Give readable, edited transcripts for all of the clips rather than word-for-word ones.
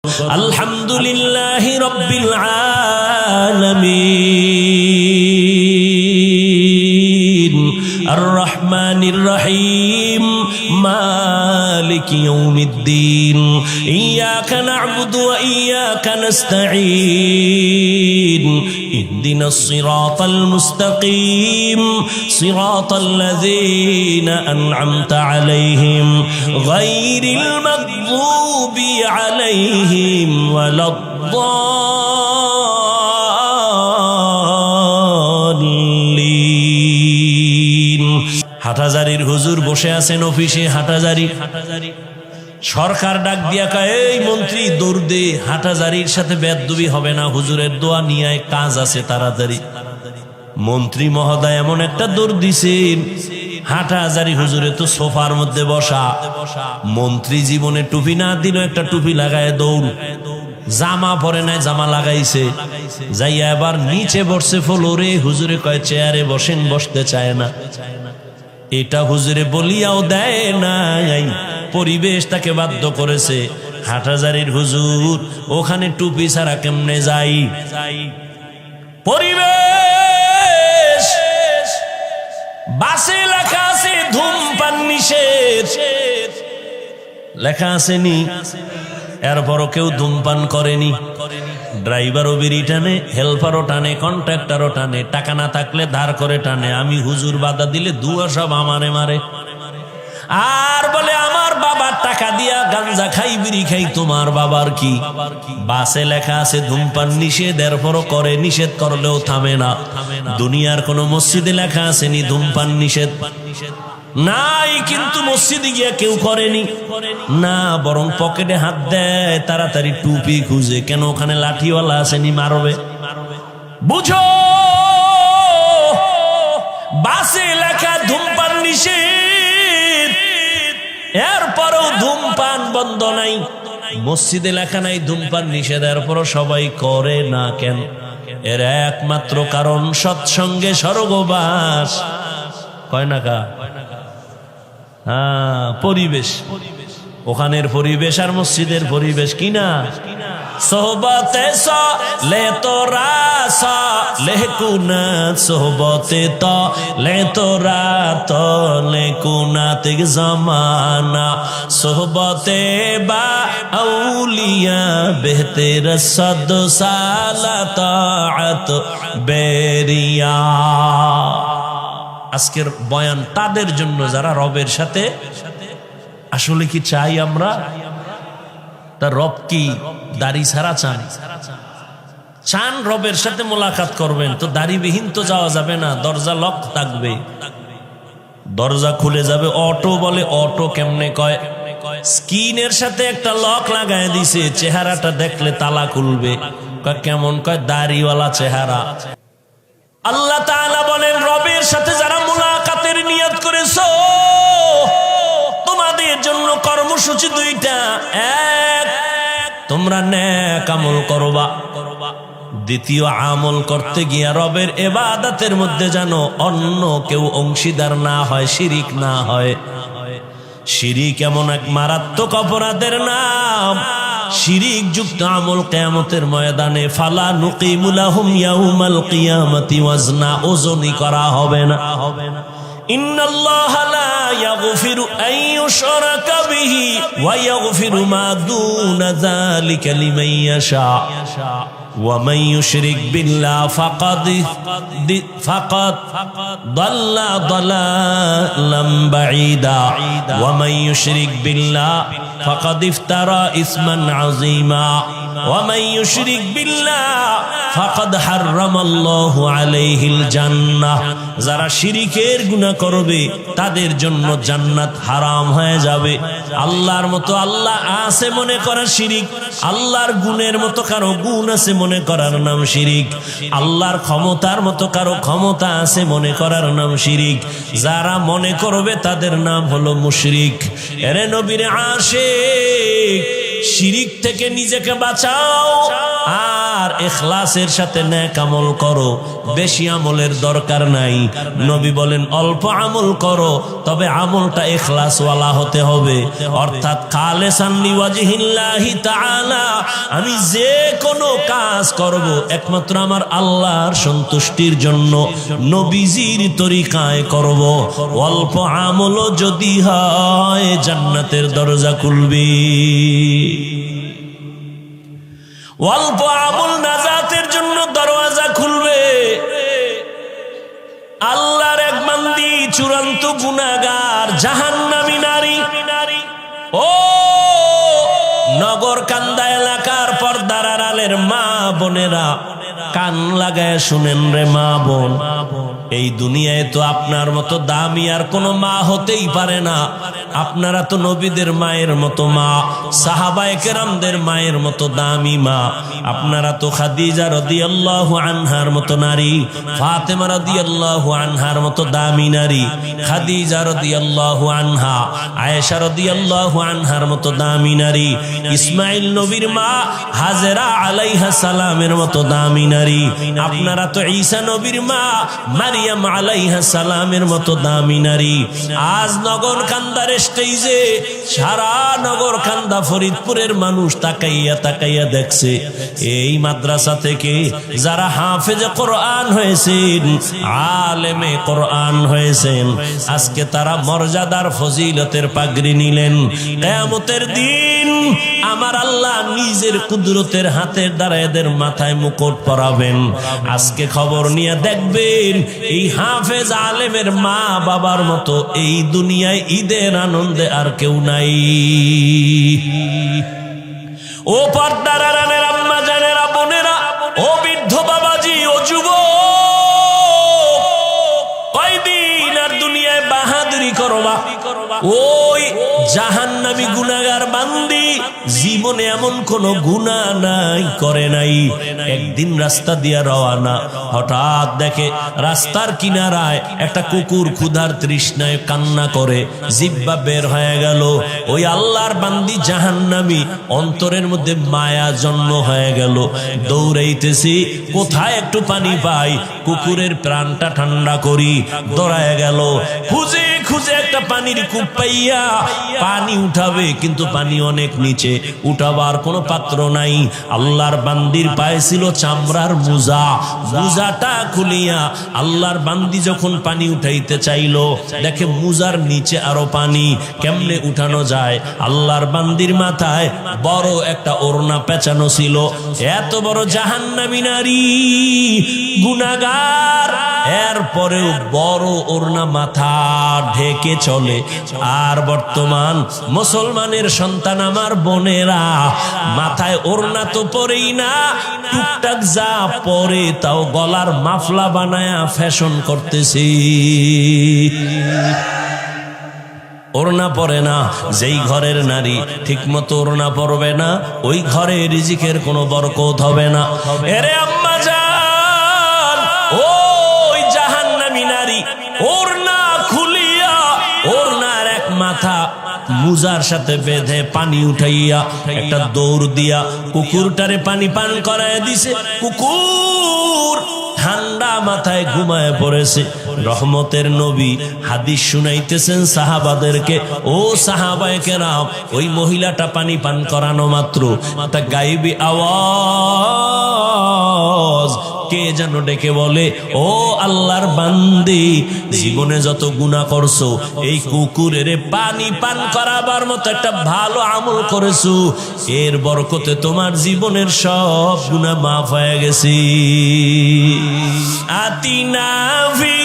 আলহামদুলিল্লাহি রাব্বিল আলামিন আর রহমানির রহিম মালিকি ইয়াউমিদ্দিন ইয়াকা না'বুদু ওয়া ইয়াকা নাস্তাঈন ইহদিনাস সিরাতাল মুস্তাকিম সিরাতাল লাযীনা আন'আমতা আলাইহিম গায়রিল মাগযুবি আলাইহিম ওয়ালাদ-দাল্লিন। হাটহাজারীর হুজুর বসে আছেন অফিসে। হাটহাজারী সরকার ডাক দিয়া কয়, এই মন্ত্রী দৌড় দে, হাটহাজারীর সাথে বেয়াদবি হবে না, হুজুরের দোয়া নিয়ে কাজ আছে তাড়াতাড়ি। মন্ত্রী মহোদয় এমন একটা দৌড় দিছেন, হাটহাজারী হুজুরে তো সোফার মধ্যে বসা। মন্ত্রী জীবনে টুপি না দিল, একটা টুপি লাগায় দৌড়। জামা পরে নাই, জামা লাগাইছে, যাইয়া এবার নিচে বসছে ফ্লোরে। হুজুরে কয় চেয়ারে বসেন, বসতে চায় না। এটা হুজুরে বলিয়াও দেয় নাই, পরিবেশ তাকে বাধ্য করেছে। হাটহাজারীর হুজুর ওখানে টুপি ছাড়া কেমনে যাই? পরিবেশ বাসে লেখা আছে ধূমপান নিষেধ, লেখা আসেনি, এরপরও কেউ ধূমপান করেনি। ড্রাইভারও বিড়ি টানে, হেল্পারও টানে, কন্ট্রাক্টরও টানে, টাকা না থাকলে ধার করে টানে। আমি হুজুর বাধা দিলে দুয়া সব আমারে মারে, আর বলে আমার বাবার টাকা দিয়া গাঞ্জা খাই, বিড়ি খাই, তোমার বাবার কি? বাসে লেখা আছে ধূমপান নিষেধ, এরপরও করে। নিষেধ করলেও থামে না। দুনিয়ার কোন মসজিদে লেখা আসেনি ধূমপান নিষেধ? নাই, কিন্তু মসজিদে গিয়া কেউ করেনি না, বরং পকেটে হাত দেয়, তাড়াতাড়ি টুপি খুঁজে। কেন? ওখানে লাঠিওয়ালা আসেনি, মারবে। বুঝো, বাসে লেখা ধূমপান নিষেধ, এরপরও ধূমপান বন্ধ নাই। মসজিদে লেখা নাই ধূমপান নিষেধ, এরপরও সবাই করে না কেন? এর একমাত্র কারণ সৎসঙ্গে স্বর্গবাস। কয় না কা? পরিবেশ, ওখানের পরিবেশ আর মসজিদের পরিবেশ কিনা? সোহবতে লে তোরা লে কুনাত, সোহবতে তো লে তোরা তো লে কুনাত জামানা, সোহবতে বা আউলিয়া বেহতের সদ সালাত বেরিয়া। আজকের বয়ান তাদের জন্য যারা রবের সাথে আসলে কি চাই আমরা? তার রব কি দাড়ি ছাড়া চান? চান রবের সাথে মোলাকাত করবেন, তো দাড়িবিহীন তো যাওয়া যাবে না, দরজা লক থাকবে, দরজা খুলে যাবে। অটো বলে, অটো কেমনে কয়? স্ক্রিনের সাথে একটা লক লাগায় দিছে, চেহারাটা দেখলে তালা খুলবে। কেমন? কয় দাড়িওয়ালা চেহারা। আল্লাহ তাআলা বলেন, রবের সাথে যারা মুলাকাতের নিয়ত করেছো, তোমাদের জন্য কর্মসূচি দুইটা। এক, তোমরা নেক আমল করবা। দ্বিতীয়, আমল করতে গিয়া রবের ইবাদতের মধ্যে যেন অন্য কেউ অংশীদার না হয়, শিরিক না হয়। শিরিক এমন এক মারাত্মক অপরাধের নাম, শিরিক যুক্ত আমল কিয়ামতের ময়দানে ফালা নুকিমু লাহুম ইয়াউমাল কিয়ামাতি ওয়াজনা, ওজনই করা হবে না। ইন্নাল্লাহা লা ইয়াগফিরু আন ইউশরাকা বিহি ওয়া ইয়াগফিরু মা দুনা যালিকা লিমান ইয়াশা ওয়া মান ইউশরিক বিল্লাহ ফাকাদ দাল্লা দালালাম বাঈদা ওয়া মান ইউশরিক বিল্লাহ ফাকাদ ইফতারা ইসমান আযীমা ওয়া মান ইউশরিক বিল্লাহ ফাকাদ হারামাল্লাহু আলাইহিল জান্নাহ। যারা শিরিকের গুনাহ করবে তাদের জন্য জান্নাত হারাম হয়ে যাবে। আল্লাহর মতো আল্লাহ আছে মনে করা শিরিক, আল্লাহর গুণের মতো কারো গুণ আছে মনে করার নাম শিরিক, আল্লাহর ক্ষমতার মতো কারো ক্ষমতা আছে মনে করার নাম শিরিক। যারা মনে করবে তাদের নাম হলো মুশরিক। এরে নবীর আশিক, শিরিক থেকে নিজেকে বাঁচাও আর ইখলাসের সাথে নেক আমল করো। বেশি আমলের দরকার নাই। নবী বলেন অল্প আমল করো, তবে আমলটা ইখলাসওয়ালা হতে হবে, অর্থাৎ খালিসান লিওয়াজহিল্লাহি তাআলা। আমি যে কোনো কাজ করব একমাত্র আমার আল্লাহর সন্তুষ্টির জন্য, নবীজির তরিকায় করব। অল্প আমলও যদি হয় জান্নাতের দরজা খুলবে। অল্প আমল নাজাতের জন্য দরওয়াজা খুলবে। আল্লাহর এক বান্দি চূড়ান্ত গুনাহগার জাহান্নামী নারী। ও নগরকান্দা এলাকার পর্দার আড়ালের মা বোনেরা, কান লাগায় শুনেন রে মা বোন, এই দুনিয়ায় তো আপনার মতো দামি আর কোনো মা হতেই পারে না। আপনারা তো নবীদের মায়ের মতো মা, সাহাবায়ে কেরামদের মায়ের মতো দামি মা। আপনারা তো খাদিজা রাদিয়াল্লাহু আনহার মতো নারী, ফাতেমা রাদিয়াল্লাহু আনহার মতো দামি নারী, খাদিজা রাদিয়াল্লাহু আনহা, আয়েশা রাদিয়াল্লাহু আনহার মতো দামি নারী, ইসমাইল নবীর মা হাজেরা আলাইহা সালামের মতো দামি নারী। আপনারা তো ঈসা নবীর মা মারিয়াম আলাইহা সালামের মতো দামি নারী। আজ নগরকান্দার স্টেজে সারা নগরকান্দা ফরিদপুরের মানুষ তাকাইয়া তাকাইয়া দেখছে এই মাদ্রাসা থেকে যারা হাফেজে কোরআন হয়েছেন, আলেমে কোরআন হয়েছেন, আজকে তারা মর্যাদার ফজিলতের পাগড়ি নিলেন। কিয়ামতের দিন আমার আল্লাহ নিজের কুদরতের হাতের দ্বারা এদের মাথায় মুকুট পরাবেন। আজকে খবর নিয়ে দেখবেন এই হাফেজ আলেমের মা বাবার মতো এই দুনিয়ায় ঈদের আনন্দে আর কেউ নাই। ও পর্দার আড়ালের আম্মা জানেরা, বোনেরা, ও বৃদ্ধ বাবাজি, ও যুবক, কয়দিন আর দুনিয়ায় বাহাদুরি করবা? ওই জাহান্নামী গুনাহগার বান্দি জীবনে এমন কোন গুনাহ নাই করে নাই। একদিন রাস্তা দিয়া রওয়ানা, হঠাৎ দেখে রাস্তার কিনারায় একটা কুকুর ক্ষুধার তৃষ্ণায় কান্না করে, জিহ্বা বের হয়ে গেল। ওই আল্লাহর বান্দি জাহান্নামী, অন্তরের মধ্যে মায়া জন্ম হয়ে গেল। দৌড়াইতেছি, কোথায় একটু পানি পাই, কুকুরের প্রাণটা ঠান্ডা করি। দৌড়ায় গেল, খুঁজে খুঁজে একটা পানির কূপ পাইয়া পানি উঠাবে, কিন্তু পানি অনেক নিচে, উঠাবার কোনো পাত্র নাই। আল্লাহর বান্দির পায়ে ছিল চামড়ার মোজা, মোজাটা খুলিয়া আল্লাহর বান্দি যখন পানি উঠাইতে চাইল, দেখে মোজার নিচে আরো পানি, কেমনে উঠানো যায়? আল্লাহর বান্দির মাথায় বড় একটা ওড়না পেঁচানো ছিল। এত বড় জাহান্নামী নারী, গুনাহগার, এরপরেও বড় ওড়না মাথা ঢেকে চলে। আর বর্তমান মুসলমানের সন্তান আমার বোনেরা, মাথায় ওড়না তো পরেই না, টুকটাক যা পরে তাও গলার মাফলা বানায়া ফ্যাশন করতেছি। ওড়না পরে না। যেই ঘরের নারী ঠিক মতো ওড়না পরবে না, ওই ঘরে রিজিকের কোনো বরকত হবে না। এরে আম্মা জান, ওই জাহান্নামী নারী ওড়না খুলিয়া ওড়নার এক মাথা মুজার সাথে বেঁধে পানি উঠাইয়া একটা দৌড় দিয়া কুকুরটারে পানি পান করায় দিছে। কুকুর ঠান্ডা মাথায় ঘুমায় পড়েছে। রহমতের নবী হাদিস শুনাইতেছেন সাহাবাদেরকে, ও সাহাবায়ে কেরাম, ওই মহিলাটা পানি পান করানো মাত্র একটা গায়েবী আওয়াজ কে যেন ডেকে বলে, ও আল্লাহর বান্দি, জীবনে যত গুনাহ করছো, এই কুকুরের পানি পান করাবার মতো একটা ভালো আমল করেছো, এর বরকতে তোমার জীবনের সব গুনাহ মাফ হয়ে গেছে। আতিনা ফি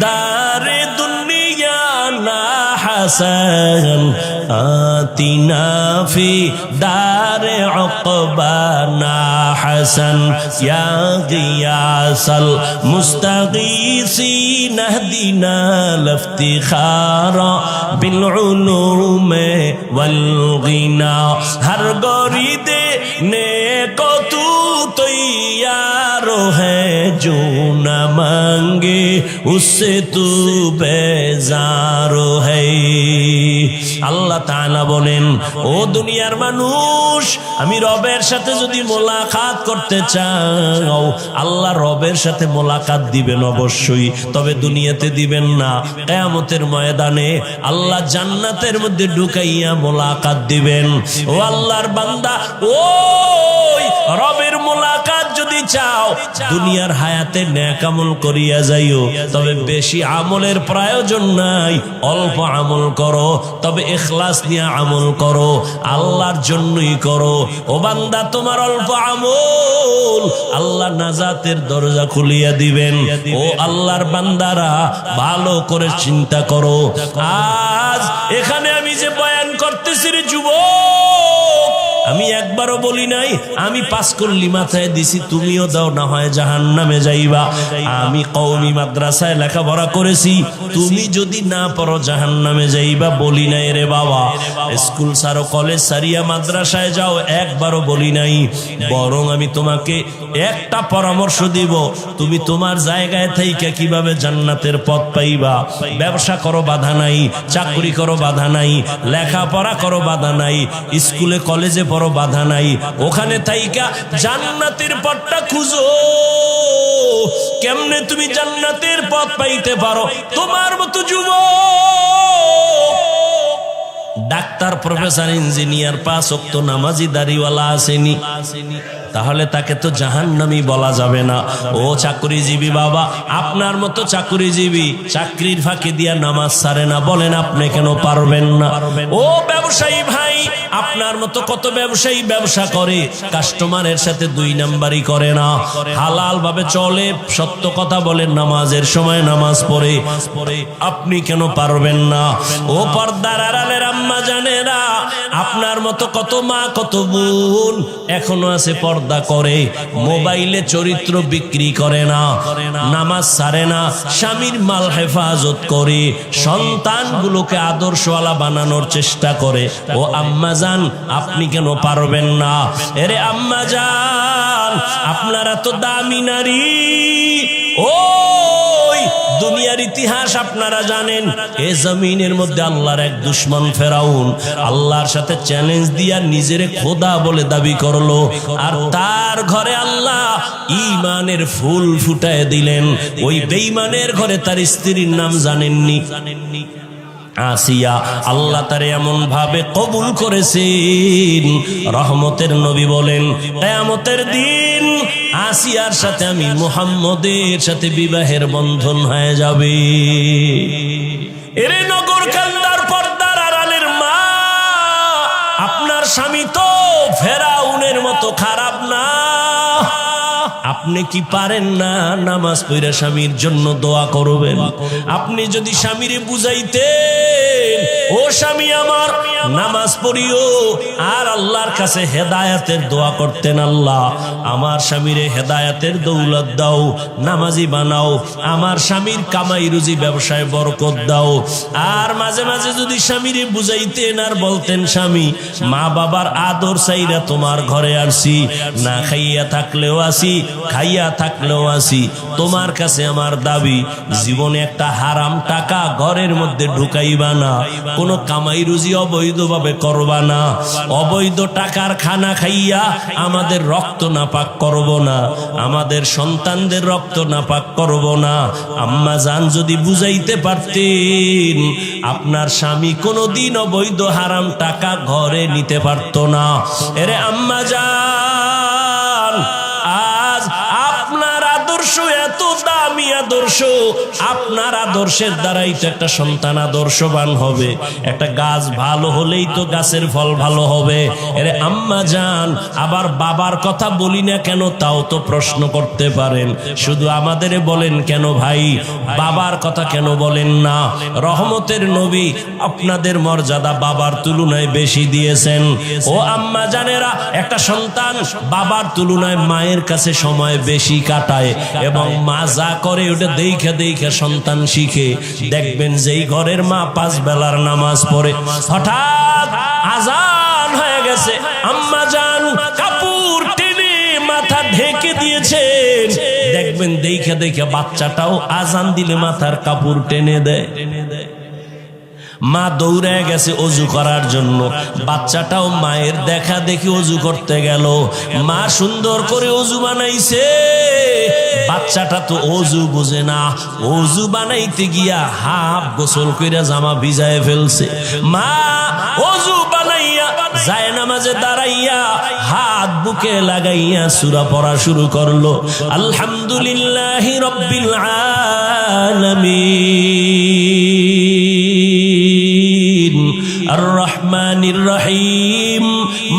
দারে দুনিয়া না হাসান, আতিনা ফি দারে উকবা না হাসান, ইয়া গিয়াসাল মুস্তাগীসিন ইহদিনা লিফতিখারা বিল উলুমে ওয়াল গিনা। হর গরিদে নেকো তু তৈয়ার है जो न मांगे उससे तू बेजार है। আল্লাহ তাআলা বলেন, ও দুনিয়ার মানুষ, আমি রবের সাথে যদি মোলাকাত করতে চাও, আল্লাহ রবের সাথে মোলাকাত দিবেন অবশ্যই, তবে দুনিয়াতে দিবেন না। কিয়ামতের ময়দানে আল্লাহ জান্নাতের মধ্যে ঢুকাইয়া মোলাকাত দিবেন। ও আল্লাহর বান্দা, ওই রবের মোলাকাত যদি চাও, দুনিয়ার হায়াতে নেক আমল করিয়া যাইও, তবে বেশি আমলের প্রয়োজন নাই, অল্প আমল করো, তবে ইখলাস নিয়ে আমল করো, আল্লাহর জন্যই করো। ও বান্দা, তোমার অল্প আমল আল্লাহ নাজাতের দরজা খুলিয়া দিবেন। ও আল্লাহর বান্দারা, ভালো করে চিন্তা করো। আজ এখানে আমি যে বয়ান করতেছি রে যুবক, আমি একবারও বলি নাই আমি 5 কল্লি মাথায় দিছি, তুমিও দাও, না হয় জাহান্নামে যাইবা। আমি কওমি মাদ্রাসায় লেখাপড়া করেছি, তুমি যদি না পড়ো জাহান্নামে যাইবা বলি নাই রে বাবা। স্কুল ছাড়ো, কলেজ ছাড়িয়া মাদ্রাসায় যাও, একবারও বলি নাই। বরং আমি তোমাকে একটা পরামর্শ দিব, তুমি তোমার জায়গায় থেকে কিভাবে জান্নাতের পথ পাইবা। ব্যবসা করো, বাধা নাই। চাকরি করো, বাধা নাই। লেখাপড়া করো, বাধা নাই। স্কুলে কলেজে পড়ো, বাধা নাই। ওখানে থাইকা জান্নাতের পথটা খুঁজো। কেমনে তুমি জান্নাতের পথ পাইতে পারো? তোমার মতো যুবক, ডাক্তার, প্রফেসর, ইঞ্জিনিয়ার, 5 ওয়াক্ত নামাজি, দাড়িওয়ালা আসেনি, তাহলে তাকে তো জাহান্নামী বলা যাবে না। ও চাকরিজীবী বাবা, আপনার মতো চাকরিজীবী চাকরির ফাঁকি দিয়া নামাজ ছাড়ে না, বলেন আপনি কেন পারবেন না? ও ব্যবসায়ী ভাই, আপনার মতো কত ব্যবসায়ী ব্যবসা করে, কাস্টমারের সাথে 2 নাম্বারই করে না, হালাল ভাবে চলে, সত্য কথা বলেন, নামাজের সময় নামাজ পড়ে, আপনি কেন পারবেন না? ও পর্দার আড়ালের আম্মা জানেরা, আপনার মতো কত মা, কত বোন এখনো আছে পর্দা করে, মোবাইলে চরিত্র বিক্রি করে না, নামাজ ছাড়ে না, স্বামীর মাল হেফাজত করে, সন্তানগুলোকে আদর্শওয়ালা বানানোর চেষ্টা করে। ও আম্মা জান, আপনি কেন পারবেন না? এরে আম্মা জান, আপনারা তো দামি নারী। ওই দুনিয়ার ইতিহাস আপনারা জানেন, এ জমিনের মধ্যে আল্লাহর এক দুশমন ফেরাউন আল্লাহর সাথে চ্যালেঞ্জ দিয়া নিজেরে খোদা বলে দাবি করলো, আর তার ঘরে আল্লাহ ঈমানের ফুল ফুটায় দিলেন। ওই বেঈমানের ঘরে তার স্ত্রীর নাম জানেননি? আসিয়া। আল্লাহ তারে এমন ভাবে কবুল করেছেন, রহমতের নবী বলেন, কিয়ামতের দিন আসিয়ার সাথে আমি মুহাম্মদের সাথে বিবাহের বন্ধন হয়ে যাবে। এরে নগর কান্দার পর্দার আড়ালের মা, আপনার স্বামী তো ফেরাউনের মতো খারাপ না। আপনি কি পারেন না নামাজ পড়ে স্বামীর জন্য দোয়া করবেন? আপনি যদি স্বামীরে বুঝাইতেন, ও স্বামী আমার, নামাজ পড়িও, আর আল্লাহর কাছে হেদায়েতের দোয়া করতেন, আল্লাহ আমার স্বামীরে হেদায়েতের দৌলত দাও, নামাজি বানাও, আমার স্বামীর কামাই রুজি ব্যবসায় বরকত দাও। আর মাঝে মাঝে যদি স্বামীরে বুঝাইতেন আর বলতেন, স্বামী, মা বাবার আদর চাইরা তোমার ঘরে আসি, না খাইয়া থাকলেও আসি, খাইয়া থাকলেও আসি, তোমার কাছে আমার দাবি, জীবনে একটা হারাম টাকা ঘরের মধ্যে ঢুকাইবা না, কোনো কামাই রুজি অবৈধভাবে করবা না, অবৈধ টাকার খানা খাইয়া আমাদের রক্ত নাপাক করব না, আমাদের সন্তানদের রক্ত নাপাক করব না। আম্মা জান যদি বুঝাইতে পারতেন, আপনার স্বামী কোনোদিন অবৈধ হারাম টাকা ঘরে নিতে পারতো না। এরে আম্মা জান, আজ আপনার আদর্শ এত দামি আদর্শ, আপনার আদর্শের দ্বারাই তো একটা সন্তান আদর্শবান হবে। একটা গাছ ভালো হলেই তো গাছের ফল ভালো হবে। এরে আম্মা জান, আবার বাবার কথা বলি না কেন তাও তো প্রশ্ন করতে পারেন। শুধু আমাদের বলেন কেন ভাই, বাবার কথা কেন বলেন না? রহমতের নবী আপনাদের মর্যাদা বাবার তুলনায় বেশি দিয়েছেন। ও আম্মা জানেরা, একটা সন্তান বাবার তুলনায় মায়ের কাছে সময় বেশি কাটায়, এবং মা যা করে ওটা দেখে দেখে সন্তান শিখে। দেখবেন যেই ঘরের মা 5 বেলার নামাজ পড়ে, হঠাৎ আজান হয়ে গেছে, আম্মা জান কাপড় টেনে মাথা ঢেকে দিয়েছেন, দেখবেন দেখে দেখে বাচ্চাটাও আজান দিলে মাথার কাপড় টেনে দেয়। মা দৌড়ে গেছে অজু করার জন্য, বাচ্চাটাও মায়ের দেখা দেখি অজু করতে গেল। মা সুন্দর করে অজু বানাইছে, বাচ্চাটা তো অজু বুঝে না, অজু বানাইতে গিয়া হাফ গোসল কইরা জামা ভিজায় ফেলছে। মা অজু বানাইয়া যায় নামাজে দাঁড়াইয়া হাত বুকে লাগাইয়া সূরা পড়া শুরু করলো, আলহামদুলিল্লাহি রাব্বিল আলামিন আর রহমানির রহিম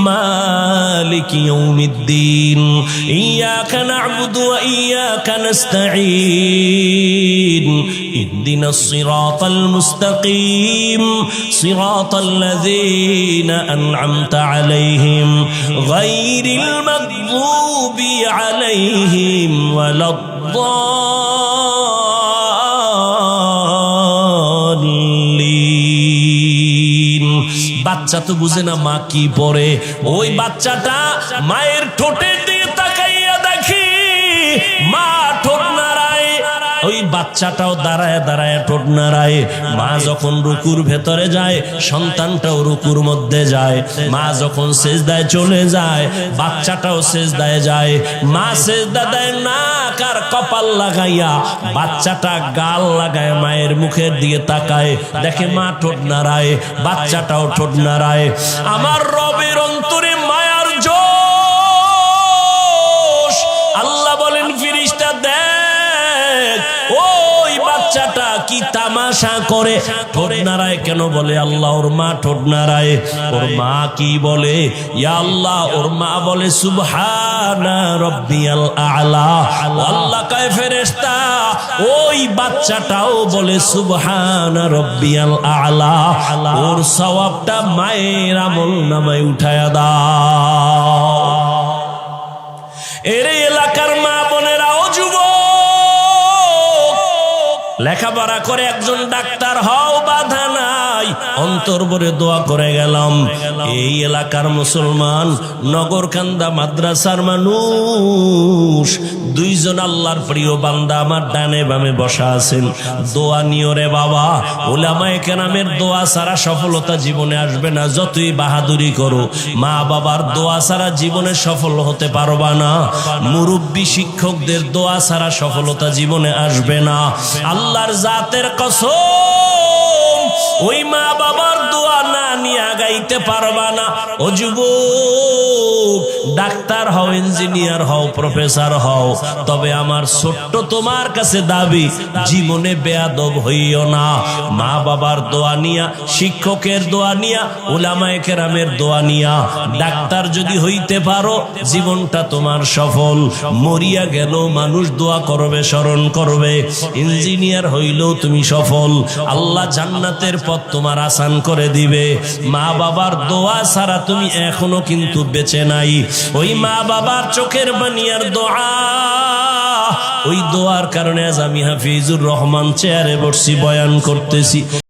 মালিকি ইয়াউমিদ্দিন ইয়াকা না'বুদু ওয়া ইয়াকা নাস্তাঈন ইহদিনাস সিরাতাল মুস্তাকিম সিরাতাল লাযীনা আন'আমতা আলাইহিম গায়রিল মাগযুবি আলাইহিম ওয়ালাদ-দাল্লিন। বাচ্চা তো বুঝে না মা কি পড়ে। ওই বাচ্চাটা মায়ের ঠোঁটের দিকে তাকাইয়া দেখি মা ঠোঁট নাড়ায়, ওই বাচ্চাটাও দাঁড়ায় দাঁড়ায় ঠোঁট নাড়ায়। মা যখন রুকুর ভেতরে যায়, সন্তানটাও রুকুর মধ্যে যায়। মা যখন সেজদায় চলে যায়, বাচ্চাটাও সেজদায় যায়। মা সেজদা দেয় নাক আর কপাল লাগাইয়া, বাচ্চাটা গাল লাগায় মায়ের মুখের দিকে তাকায়, দেখে মা ঠোঁট নাড়ায়, বাচ্চাটাও ঠোঁট নাড়ায়। আমার রবের অন্তরে মায়ার জোশ। আল্লাহ বলেন, ফেরেশতা দেখ ওই বাচ্চাটা কি তামাশা করে, ঠোঁট নাড়ায় কেন? বলে আল্লাহ ওর মা ঠোঁট নাড়ায়। ওর মা কি বলে? ইয়া আল্লাহ, ওর মা বলে সুবহানা রাব্বিয়াল আ'লা। আল্লাহ কয়, ফেরেশতা ওই বাচ্চাটাও বলে সুবহানা রাব্বিয়াল আ'লা, ওর সওয়াবটা মায়ের আমলনামায় উঠায়া দাও। এর এলাকার মা বোনেরা ও যুবক, লেখাপড়া করে একজন ডাক্তার হও, বাধা নাই, অন্তর ভরে দোয়া করে গেলাম। এই এলাকার মুসলমান, নগরকান্দা মাদ্রাসার মানুষ, দুইজন আল্লাহর প্রিয় বান্দা আমার ডানে বামে বসা আছেন। দোয়া নিও রে বাবা, উলামায়ে কেরামের দোয়া ছাড়া সফলতা জীবনে আসবে না। যতই বাহাদুরি করো, মা বাবার দোয়া ছাড়া জীবনে সফল হতে পারবা না। মুরব্বী শিক্ষকদের দোয়া ছাড়া সফলতা জীবনে আসবে না। আল্লাহর জাতের কসম, ওই মা বাবার দোয়া না নিয়ে আগাইতে পারবা না। ও যুবক, ডাক্তার হও, ইঞ্জিনিয়ার হও, প্রফেসর হও, তবে আমার ছোট্ট তোমার কাছে দাবি, জীবনে বেয়াদব হইও না। মা বাবার দোয়া নিয়া, শিক্ষকের দোয়া নিয়া, উলামায়ে কেরামের দোয়া নিয়া ডাক্তার যদি হইতে পারো, জীবনটা তোমার সফল। মরিয়া গেল মানুষ দোয়া করবে, স্মরণ করবে। ইঞ্জিনিয়ার হইলেও তুমি সফল, আল্লাহ জান্নাতের পথ তোমার আসান করে দিবে। মা বাবার দোয়া ছাড়া তুমি এখনো কিন্তু বেঁচে নাই। ওই মা বাবার চোখের বানিয়ার দোয়া, ওই দোয়ার কারণে আজ আমি হাফিজুর রহমান চেয়ারে বসছি, বয়ান করতেছি।